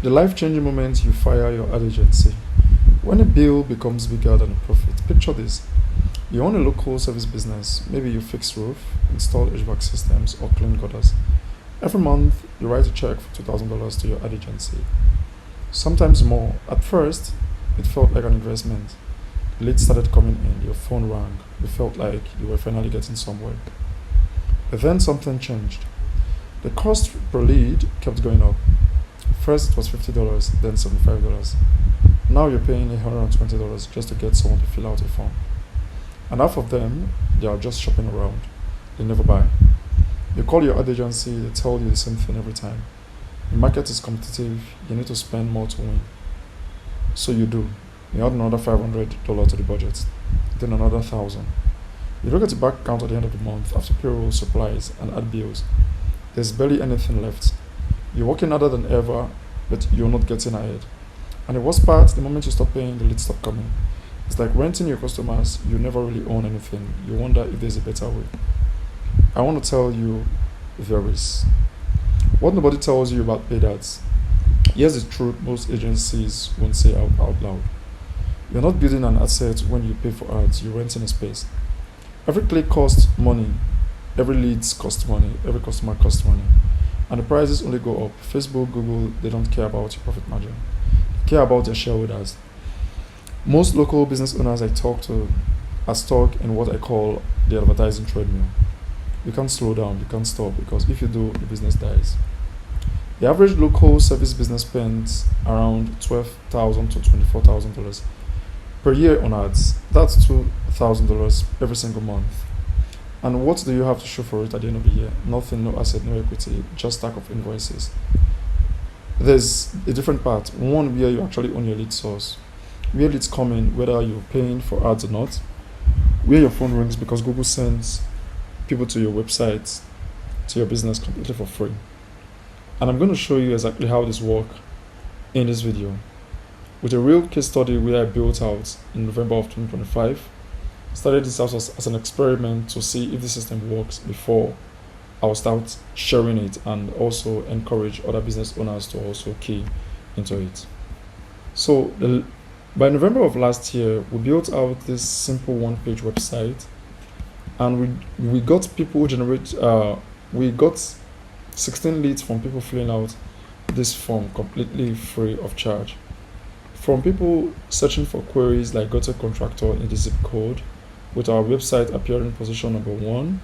The life-changing moment you fire your ad agency. When a bill becomes bigger than a profit, picture this. You own a local service business, maybe you fix roof, install HVAC systems, or clean gutters. Every month, you write a check for $2,000 to your ad agency. Sometimes more. At first, it felt like an investment. Leads started coming in, your phone rang, you felt like you were finally getting somewhere. But then something changed. The cost per lead kept going up. First it was $50, then $75. Now you're paying $120 just to get someone to fill out a form. And half of them, they are just shopping around. They never buy. You call your ad agency, they tell you the same thing every time. The market is competitive, you need to spend more to win. So you do. You add another $500 to the budget, then another $1,000. You look at the bank account at the end of the month after payroll, supplies, and ad bills. There's barely anything left. You're working harder than ever, but you're not getting ahead. And the worst part, the moment you stop paying, the leads stop coming. It's like renting your customers, you never really own anything. You wonder if there's a better way. I want to tell you there is. What nobody tells you about paid ads. Here's the truth most agencies won't say out loud. You're not building an asset when you pay for ads, you're renting a space. Every click costs money, every leads cost money, every customer costs money. And the prices only go up. Facebook, Google, they don't care about your profit margin. They care about their shareholders. Most local business owners I talk to are stuck in what I call the advertising treadmill. You can't slow down, you can't stop, because if you do, the business dies. The average local service business spends around $12,000 to $24,000 per year on ads. That's $2,000 every single month. And what do you have to show for it at the end of the year? Nothing, no asset, no equity, just stack of invoices. There's a different part. One where you actually own your lead source, where leads come in, whether you're paying for ads or not, where your phone rings because Google sends people to your website, to your business completely for free. And I'm going to show you exactly how this works in this video with a real case study where I built out in November of 2025. Started this out as an experiment to see if the system works before I'll start sharing it, and also encourage other business owners to also key into it. So by November of last year, we built out this simple one-page website, and we got people who generate, we got 16 leads from people filling out this form completely free of charge. From people searching for queries like gutter contractor in the zip code, with our website appearing position number 1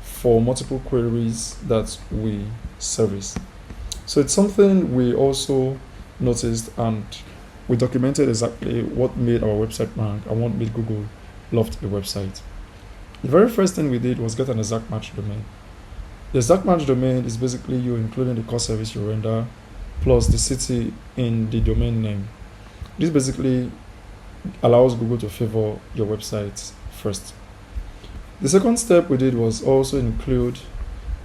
for multiple queries that we service. So it's something we also noticed, and we documented exactly what made our website rank and what made Google love the website. The very first thing we did was get an exact match domain. The exact match domain is basically you including the core service you render plus the city in the domain name. This basically allows Google to favor your website first. The second step we did was also include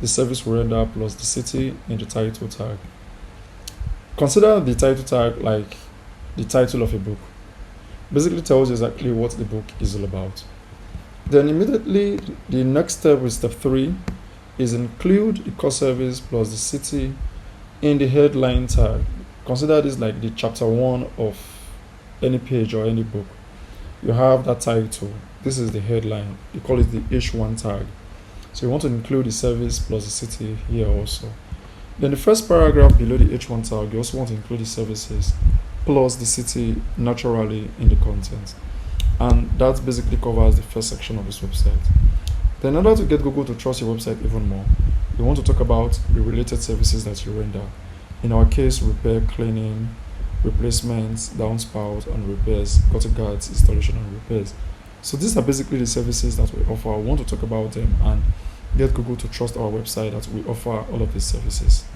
the service we render plus the city in the title tag. Consider the title tag like the title of a book. Basically tells you exactly what the book is all about. Then immediately the next step with step 3 is include the core service plus the city in the headline tag. Consider this like the chapter 1 of any page or any book. You have that title. This is the headline. You call it the H1 tag. So you want to include the service plus the city here also. Then the first paragraph below the H1 tag, you also want to include the services plus the city naturally in the content. And that basically covers the first section of this website. Then in order to get Google to trust your website even more, you want to talk about the related services that you render. In our case, repair, cleaning, replacements, downspout and repairs, gutter guards, installation and repairs. So these are basically the services that we offer. We want to talk about them and get Google to trust our website that we offer all of these services.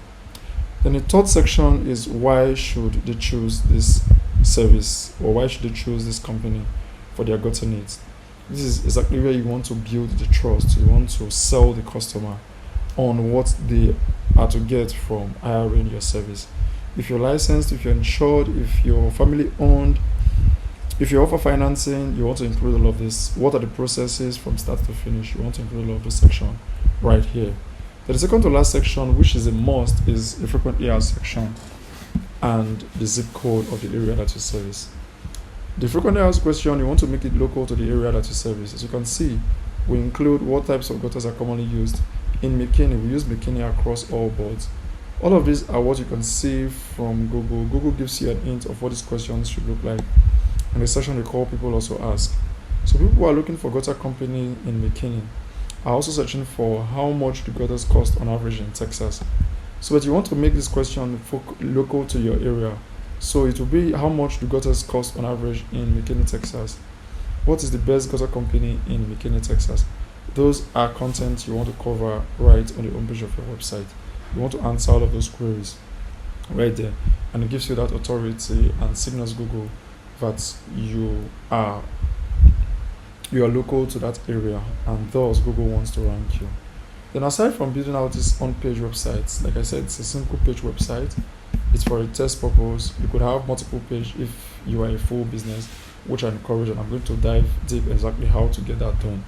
Then the third section is why should they choose this service, or why should they choose this company for their gutter needs. This is exactly where you want to build the trust. You want to sell the customer on what they are to get from hiring your service. If you're licensed, if you're insured, if you're family owned, if you offer financing, you want to include all of this. What are the processes from start to finish? You want to include all of this section right here. The second to last section, which is a must, is a frequently asked section. and the zip code of the area that you service. The frequently asked question, you want to make it local to the area that you service. As you can see, we include what types of gutters are commonly used. In McKinney, we use McKinney across all boards. All of these are what you can see from Google. Google gives you an hint of what these questions should look like. And the section they call people also ask. So people who are looking for gutter company in McKinney are also searching for how much the gutters cost on average in Texas. So that you want to make this question local to your area. So it will be how much the gutters cost on average in McKinney, Texas. What is the best gutter company in McKinney, Texas? Those are content you want to cover right on the homepage of your website. You want to answer all of those queries right there, and it gives you that authority and signals Google that you are local to that area, and thus Google wants to rank you. Then aside from building out this on-page websites, like I said, it's a single page website. It's for a test purpose. You could have multiple page if you are a full business, which I encourage, and I'm going to dive deep exactly how to get that done.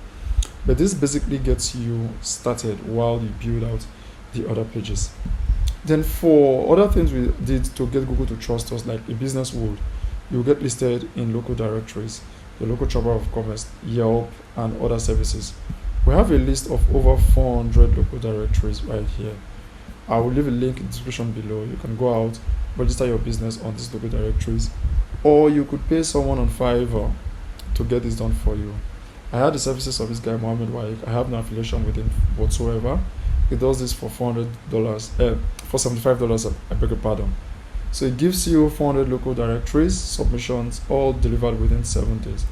But this basically gets you started while you build out the other pages. Then for other things we did to get Google to trust us, like a business would, you'll get listed in local directories, the local chamber of commerce, Yelp, and other services. We have a list of over 400 local directories right here. I will leave a link in the description below. You can go out, register your business on these local directories, or you could pay someone on Fiverr to get this done for you. I had the services of this guy, Mohammed Waik. I have no affiliation with him whatsoever. He does this for $400, for $75, I beg your pardon. So it gives you 400 local directories, submissions, all delivered within 7 days.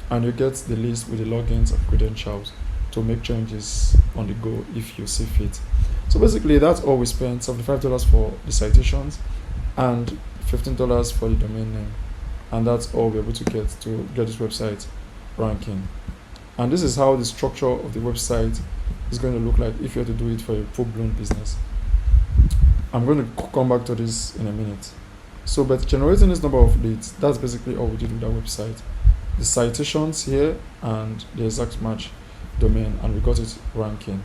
And you get the list with the logins and credentials to make changes on the go if you see fit. So basically that's all we spent, $75 for the citations and $15 for the domain name. And that's all we're able to get this website ranking. And this is how the structure of the website is going to look like if you have to do it for a full-blown business. I'm going to come back to this in a minute. So, but generating this number of leads, that's basically all we did with our website. The citations here and the exact match domain, and we got it ranking.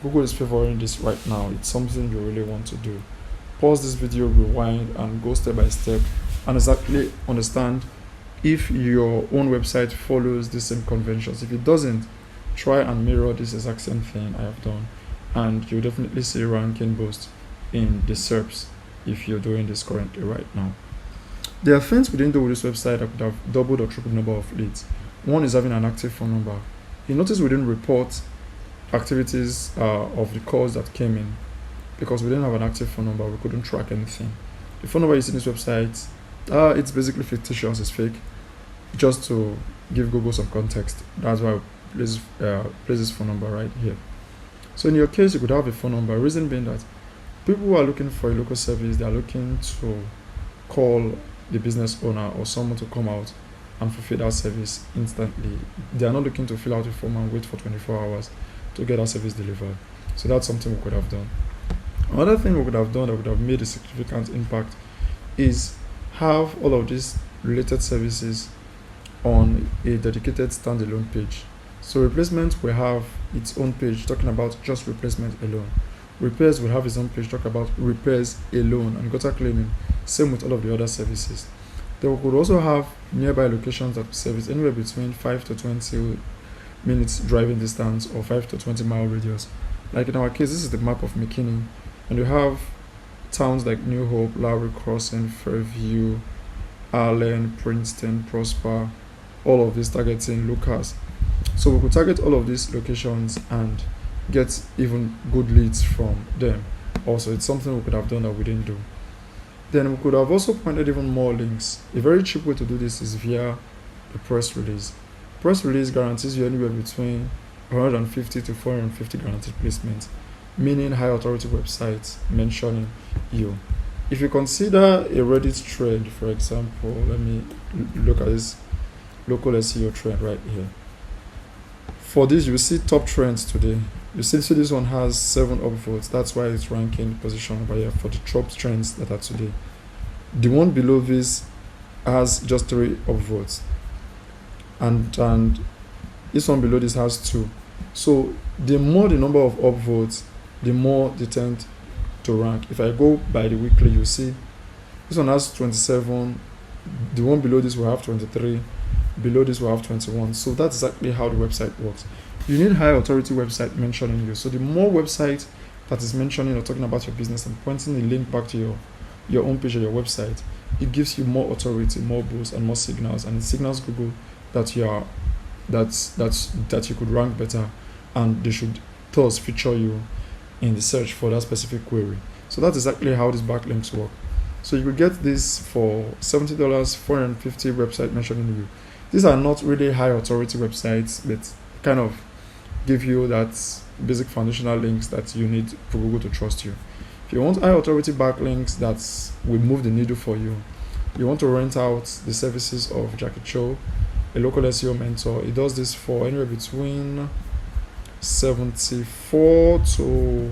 Google is favoring this right now. It's something you really want to do. Pause this video, rewind, and go step by step and exactly understand if your own website follows the same conventions. If it doesn't, try and mirror this exact same thing I have done, and you'll definitely see ranking boost in the SERPs if you're doing this currently right now. There are things we didn't do with this website that could have doubled or tripled the number of leads. One is having an active phone number. You notice we didn't report activities of the calls that came in because we didn't have an active phone number. We couldn't track anything. The phone number you see in this website, it's basically fictitious, it's fake, just to give Google some context. That's why I place this phone number right here. So in your case, you could have a phone number. Reason being that people who are looking for a local service, they are looking to call the business owner or someone to come out and fulfill that service instantly. They are not looking to fill out a form and wait for 24 hours to get that service delivered. So that's something we could have done. Another thing we could have done that would have made a significant impact is have all of these related services on a dedicated standalone page. So replacement will have its own page talking about just replacement alone. Repairs will have its own page talking about repairs alone, and gutter cleaning, same with all of the other services. Then we could also have nearby locations that service anywhere between 5 to 20 minutes driving distance or 5 to 20 mile radius. Like in our case, this is the map of McKinney, and you have towns like New Hope, Lowry Crossing, Fairview, Allen, Princeton, Prosper, all of these targeting Lucas. So we could target all of these locations and get even good leads from them. Also, it's something we could have done that we didn't do. Then we could have also pointed even more links. A very cheap way to do this is via the press release. Press release guarantees you anywhere between 150 to 450 guaranteed placements, meaning high authority websites mentioning you. If you consider a Reddit trend, for example, let me look at this local SEO trend right here. For this, you see top trends today. You see this one has 7 upvotes. That's why it's ranking position over here for the top trends that are today. The one below this has just 3 upvotes, and this one below this has 2. So the more the number of upvotes, the more they tend to rank. If I go by the weekly, you see This one has 27. The one below this will have 23. Below this will have 21. So that's exactly how the website works. You need high authority website mentioning you. So the more website that is mentioning or talking about your business and pointing a link back to your own page or your website, it gives you more authority, more boost, and more signals, and it signals Google that you are that you could rank better, and they should thus feature you in the search for that specific query. So that's exactly how these backlinks work. So you could get this for $70, 450 website mentioning you. These are not really high authority websites, but kind of give you that basic foundational links that you need for Google to trust you. If you want high authority backlinks that will move the needle for you, you want to rent out the services of Jackie Cho, a local SEO mentor. He does this for anywhere between $74 to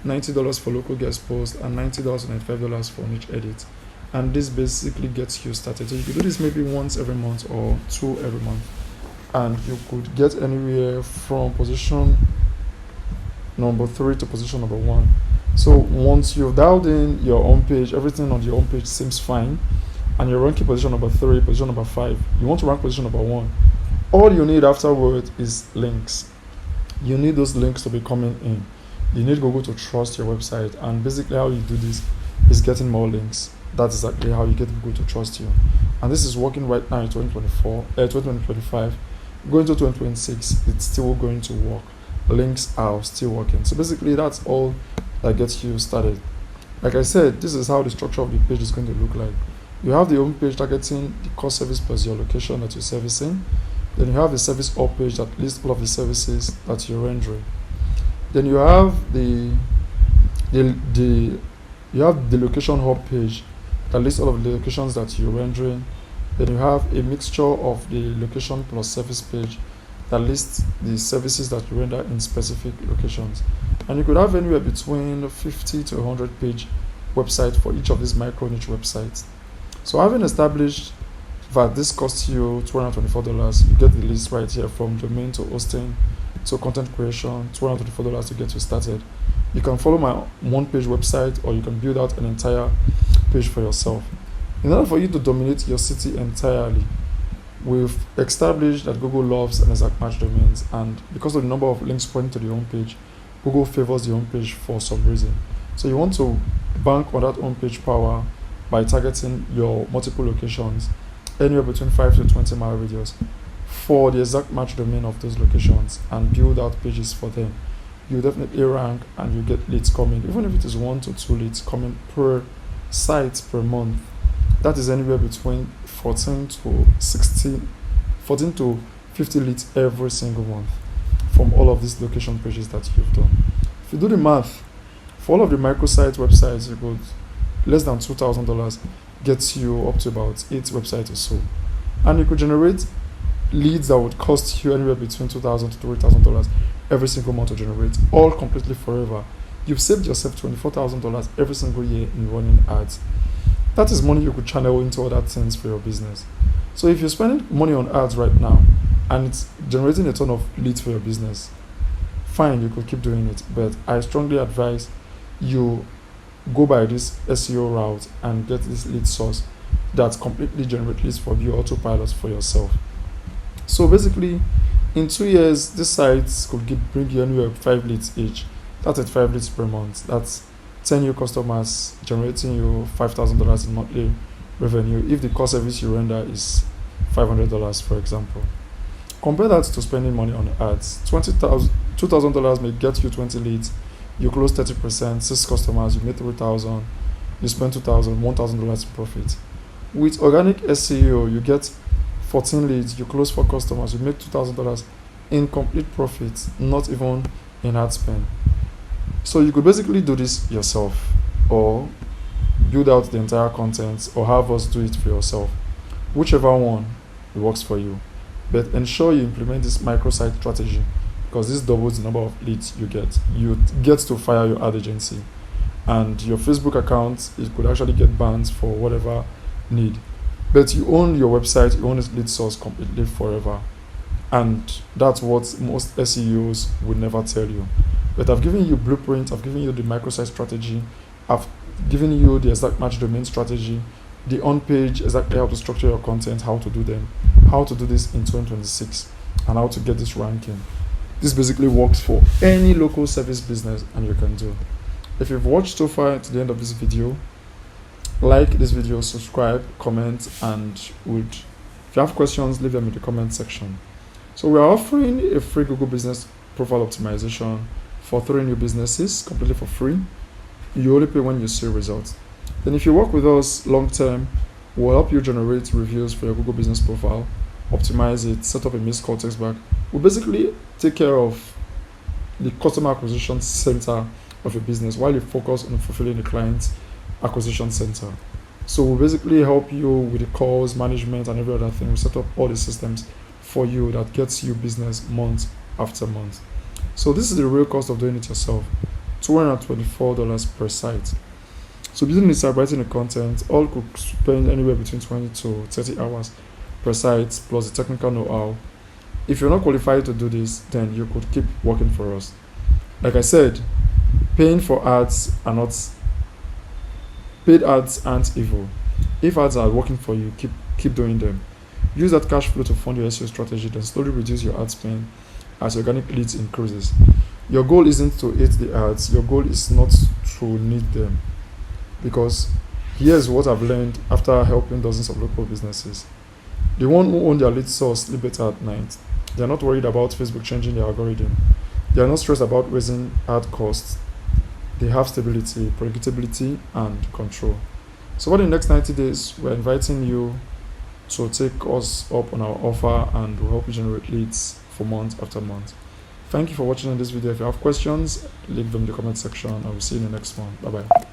$90 for local guest posts and $90 to $95 for niche edit. And this basically gets you started. So you could do this maybe once every month or two every month, and you could get anywhere from position number 3 to position number 1. So once you've dialed in your home page, everything on your home page seems fine, and you're ranking position number 3, position number 5, you want to rank position number 1. All you need afterward is links. You need those links to be coming in. You need Google to trust your website, and basically how you do this is getting more links. That's exactly how you get Google to trust you. And this is working right now in 2025. Going to 2026, it's still going to work. Links are still working. So basically that's all that gets you started. Like I said, this is how the structure of the page is going to look like. You have the home page targeting the core service plus your location that you're servicing. Then you have the service hub page that lists all of the services that you're rendering. Then you have the location hub page that lists all of the locations that you're rendering. Then you have a mixture of the location plus service page that lists the services that you render in specific locations. And you could have anywhere between 50 to 100 page website for each of these micro niche websites. So having established that this costs you $224, you get the list right here, from domain to hosting to content creation, $224 to get you started. You can follow my one page website, or you can build out an entire page for yourself. In order for you to dominate your city entirely, we've established that Google loves and exact match domains, and because of the number of links pointing to the home page, Google favors the home page for some reason. So you want to bank on that home page power by targeting your multiple locations anywhere between 5 to 20 mile radius for the exact match domain of those locations, and build out pages for them. You definitely rank, and you get leads coming, even if it is 1 to 2 leads coming per site per month. That is anywhere between 14 to 50 leads every single month from all of these location pages that you've done. If you do the math, for all of the microsite websites, you could less than $2,000 gets you up to about 8 websites or so, and you could generate leads that would cost you anywhere between $2,000 to $3,000 every single month to generate, all completely forever. You've saved yourself $24,000 every single year in running ads. That is money you could channel into other things for your business. So if you're spending money on ads right now and it's generating a ton of leads for your business, fine, you could keep doing it. But I strongly advise you go by this SEO route and get this lead source that completely generates leads for you, autopilot for yourself. So basically, in 2 years, these sites could bring you anywhere 5 leads each. That's at 5 leads per month. That's 10 new customers generating you $5,000 in monthly revenue if the core service you render is $500, for example. Compare that to spending money on ads. $2,000 may get you 20 leads. You close 30%, 6 customers, you make $3,000. You spend $2,000, $1,000 in profit. With organic SEO, you get 14 leads, you close 4 customers, you make $2,000 in complete profit, not even in ad spend. So you could basically do this yourself, or build out the entire content, or have us do it for yourself. Whichever one works for you. But ensure you implement this microsite strategy, because this doubles the number of leads you get. You get to fire your ad agency, and your Facebook account, it could actually get banned for whatever need. But you own your website, you own this lead source completely forever. And that's what most SEOs would never tell you. But I've given you blueprint, I've given you the microsite strategy, I've giving you the exact match domain strategy, the on page, exactly how to structure your content, how to do them, how to do this in 2026, and how to get this ranking. This basically works for any local service business, and you can do. If you've watched so far to the end of this video, like this video, subscribe, comment, and if you have questions, leave them in the comment section. So we are offering a free Google Business Profile Optimization for 3 new businesses, completely for free. You only pay when you see results. Then if you work with us long term, we'll help you generate reviews for your Google Business Profile, optimize it, set up a missed call text back. We'll basically take care of the customer acquisition center of your business while you focus on fulfilling the client's acquisition center. So we'll basically help you with the calls, management, and every other thing. We set up all the systems for you that gets you business month after month. So this is the real cost of doing it yourself, $224 per site. So building the site, writing the content, all could spend anywhere between 20 to 30 hours per site, plus the technical know-how. If you're not qualified to do this, then you could keep working for us. Like I said, paying for ads are not paid ads aren't evil. If ads are working for you, keep doing them. Use that cash flow to fund your SEO strategy, then slowly reduce your ad spend as organic leads increases. Your goal isn't to hate the ads, your goal is not to need them. Because here's what I've learned after helping dozens of local businesses. The one who own their lead source sleep better at night. They're not worried about Facebook changing their algorithm. They are not stressed about raising ad costs. They have stability, predictability, and control. So for the next 90 days, we're inviting you to take us up on our offer, and we'll help you generate leads for month after month. Thank you for watching this video. If you have questions, leave them in the comment section. I will see you in the next one. Bye bye.